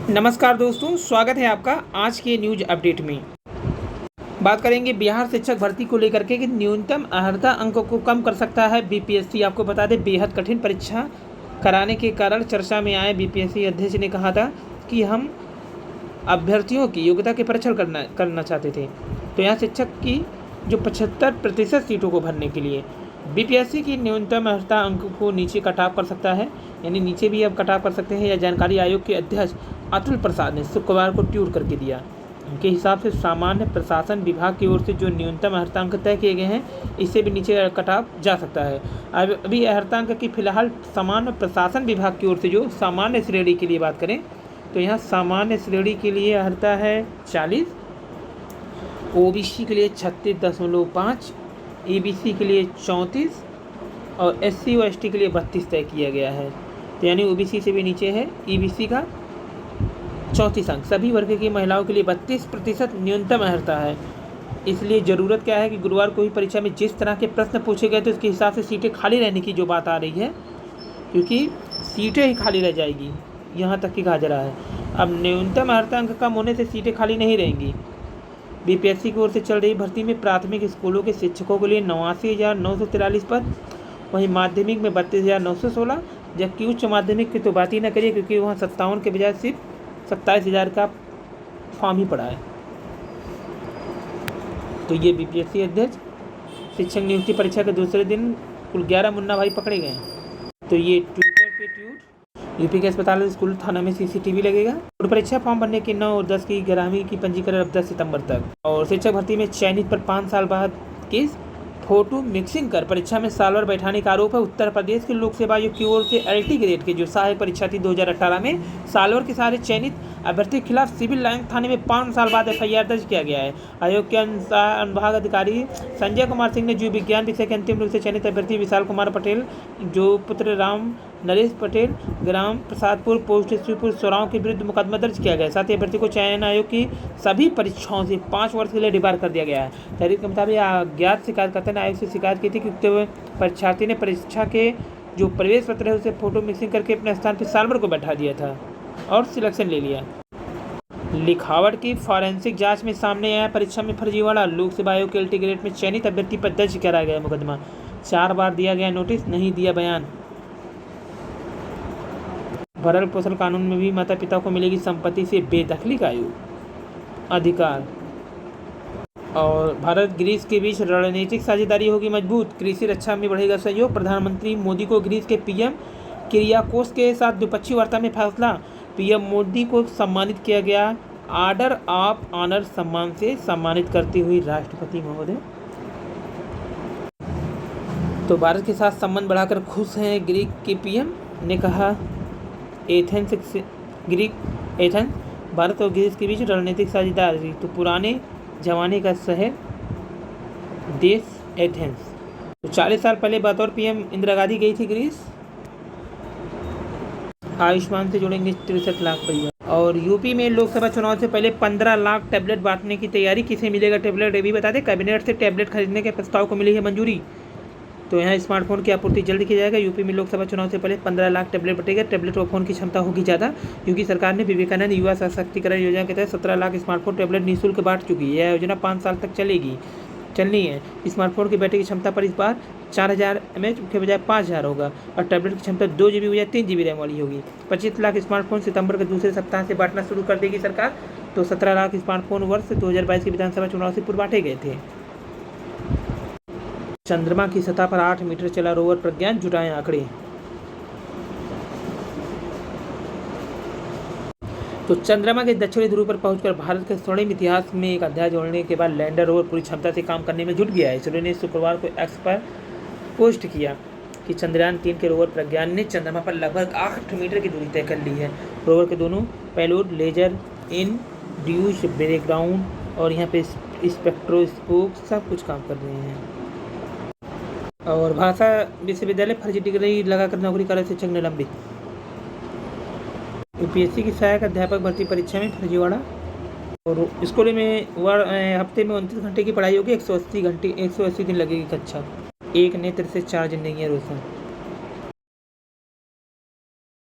नमस्कार दोस्तों, स्वागत है आपका आज के न्यूज अपडेट में। बात करेंगे बिहार शिक्षक भर्ती को लेकर के कि न्यूनतम अर्हता अंकों को कम कर सकता है बीपीएससी। आपको बता दें, बेहद कठिन परीक्षा कराने के कारण चर्चा में आए बीपीएससी अध्यक्ष ने कहा था कि हम अभ्यर्थियों की योग्यता के परीक्षण करना चाहते थे। तो यहाँ शिक्षक की जो 75% सीटों को भरने के लिए बीपीएससी की न्यूनतम अर्हता अंक को नीचे कटाव कर सकता है, यानी नीचे भी अब कटाव कर सकते हैं। यह जानकारी आयोग के अध्यक्ष अतुल प्रसाद ने शुक्रवार को ट्वीट करके दिया। उनके हिसाब से सामान्य प्रशासन विभाग की ओर से जो न्यूनतम अर्हतांक तय किए गए हैं, इससे भी नीचे कटाव जा सकता है। अभी अर्हतांक की फिलहाल सामान्य प्रशासन विभाग की ओर से जो सामान्य श्रेणी के लिए बात करें तो यहाँ सामान्य श्रेणी के लिए अर्हता है 40, ओबीसी के लिए 36.5, ईबीसी के लिए 34 और एससी और एसटी के लिए 32 तय किया गया है। तो यानी ओबीसी से भी नीचे है ईबीसी का 34 अंक। सभी वर्ग की महिलाओं के लिए 32% न्यूनतम अर्हता है। इसलिए ज़रूरत क्या है कि गुरुवार को ही परीक्षा में जिस तरह के प्रश्न पूछे गए थे उसके हिसाब से सीटें खाली रहने की जो बात आ रही है, क्योंकि सीटें ही खाली रह जाएगी, यहाँ तक कि कहा जा रहा है। अब न्यूनतम अर्हता अंक कम होने से सीटें खाली नहीं रहेंगी। बीपीएससी की ओर से चल रही भर्ती में प्राथमिक स्कूलों के शिक्षकों के लिए 89,943 पद, वहीं माध्यमिक में 32,916, जबकि उच्च माध्यमिक की तो बात ही न करिए, क्योंकि वहाँ 57 के बजाय सिर्फ 27,000 का फॉर्म ही पड़ा है। तो ये बीपीएससी अध्यक्ष शिक्षक नियुक्ति परीक्षा के दूसरे दिन कुल 11 मुन्ना भाई पकड़े गए। तो ये ट्विटर पे ट्वीट, यूपी के अस्पताल, स्कूल, थाना में सीसीटीवी लगेगा। और परीक्षा फॉर्म भरने की 9 और 10 की 11वीं की पंजीकरण अब 10 सितंबर तक। और शिक्षक भर्ती में चयनित पर 5 साल बाद केस, फोटो मिक्सिंग कर परीक्षा में साल भर बैठाने का आरोप है। उत्तर प्रदेश के लोक सेवा आयोग की ओर से एलटी ग्रेड के जो सहायक परीक्षा थी 2018 में साल भर के सारे चयनित अभ्यर्थी के खिलाफ सिविल लाइन थाने में 5 साल बाद एफआईआर दर्ज किया गया है। आयोग के अनुभाग अधिकारी संजय कुमार सिंह ने जीव विज्ञान विषय के अंतिम रूप से चयनित अभ्यर्थी विशाल कुमार पटेल, जो पुत्र राम नरेश पटेल, ग्राम प्रसादपुर, पोस्ट श्रीपुर, सोराव के विरुद्ध मुकदमा दर्ज किया गया है। साथ ही अभ्यर्थी को चयन आयोग की सभी परीक्षाओं से 5 वर्ष के लिए डिबार कर दिया गया है। तहरीर के मुताबिक अज्ञात शिकायतकर्ता ने आयोग से शिकायत की थी कि परीक्षार्थी ने परीक्षा के जो प्रवेश पत्र है उसे फोटो मिक्सिंग करके अपने स्थान पर साल भर को बैठा दिया था और सिलेक्शन ले लिया। लिखावट की फॉरेंसिक जांच में सामने आया परीक्षा में फर्जीवाड़ा। लोक सेवा आयोग के एलटी ग्रेड में चयनित अभ्यर्थी पर दर्ज कराया गया मुकदमा। 4 बार दिया गया नोटिस, नहीं दिया बयान। भरण पोषण कानून में भी माता पिता को मिलेगी संपत्ति से बेदखली का अधिकार। और भारत ग्रीस के बीच रणनीतिक साझेदारी होगी मजबूत। कृषि रक्षा में बढ़ेगा सहयोग। प्रधानमंत्री मोदी को ग्रीस के पीएम किरियाकोस के साथ द्विपक्षीय वार्ता में फैसला। पीएम मोदी को सम्मानित किया गया ऑर्डर ऑफ ऑनर सम्मान से सम्मानित करती हुई राष्ट्रपति महोदय। तो भारत के साथ संबंध बढ़ाकर खुश हैं ग्रीक के पीएम ने कहा। एथेंस भारत और ग्रीस के बीच रणनीतिक साझेदारी। तो पुराने जमाने का शहर देश एथेंस। तो 40 साल पहले बतौर पीएम इंदिरा गांधी गई थी ग्रीस। आयुष्मान से जुड़ेंगे 63 लाख परिवार। और यूपी में लोकसभा चुनाव से पहले 15 लाख टैबलेट बांटने की तैयारी। किसे मिलेगा टैबलेट, ये भी बता दें। कैबिनेट से टैबलेट खरीदने के प्रस्ताव को मिली है मंजूरी। तो यहाँ स्मार्टफोन की आपूर्ति जल्द की जाएगा। यूपी में लोकसभा चुनाव से पहले 15 लाख टैबलेट बटेगा। टैबलेट और फोन की क्षमता होगी ज़्यादा, क्योंकि सरकार ने विवेकानंद युवा सशक्तिकरण योजना के तहत 17 लाख स्मार्टफोन टैबलेट निःशुल्क बांट चुकी है। यह योजना 5 साल तक चलनी है। स्मार्टफोन की बैटरी की क्षमता पर इस बार 4000 mAh के बजाय 5000 होगा और टैबलेट की क्षमता 2 GB बजाय 3 GB रैम वाली होगी। 25 लाख स्मार्टफोन सितंबर के दूसरे सप्ताह से बांटना शुरू कर देगी सरकार। तो 17 लाख स्मार्टफोन वर्ष 2022 के विधानसभा चुनाव से पूर्व बांटे गए थे। चंद्रमा की सतह पर 8 मीटर चला रोवर प्रज्ञान, जुटाएं आंकड़े। तो चंद्रमा के दक्षिणी ध्रुव पर पहुंचकर भारत के स्वर्णिम इतिहास में एक अध्याय जोड़ने के बाद लैंडर रोवर पूरी क्षमता से काम करने में जुट गया है। इसरो ने शुक्रवार को एक्स पर पोस्ट किया कि चंद्रयान 3 के रोवर प्रज्ञान ने चंद्रमा पर लगभग 8 मीटर की दूरी तय कर ली है। रोवर के दोनों पेलोड लेजर इंड्यूस्ड बैकग्राउंड और यहाँ पे स्पेक्ट्रोस्कोप सब कुछ काम कर रहे हैं। और भाषा विश्वविद्यालय फर्जी डिग्री लगाकर नौकरी कर रहे शिक्षक निलंबित। यूपीएससी की सहायक अध्यापक भर्ती परीक्षा में फर्जीवाड़ा। और स्कूल में हफ्ते में 29 घंटे की पढ़ाई होगी। 180 दिन लगेगी कक्षा। एक नेत्र से 4 जिंदगियां रोशन।